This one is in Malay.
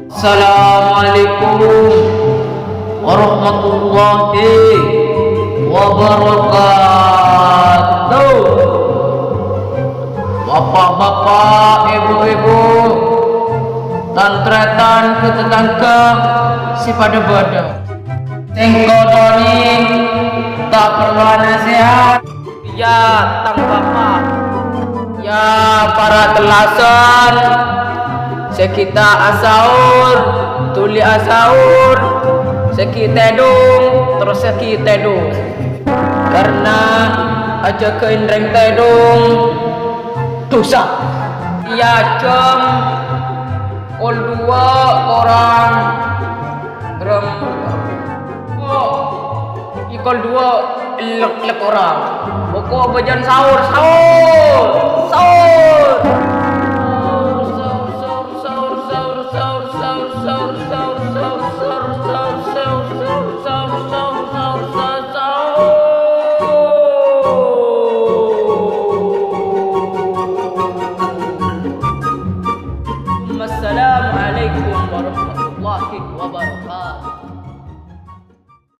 Assalamualaikum warahmatullahi wabarakatuh. Bapak-bapak, ibu-ibu, tantretan ke tetangga si pada pada. Tengkodoni tak perlu nasihat. Ya tang bapak, ya para telasan. Sekita asaur, tuli asaur, sekita tedung, terus sekita tedung. Karena aja keindreng tedung dosa. Ia jam kol dua orang berempat. Oh, ikol dua lek orang. Pokok bajan sahur. Assalamualaikum warahmatullahi wabarakatuh.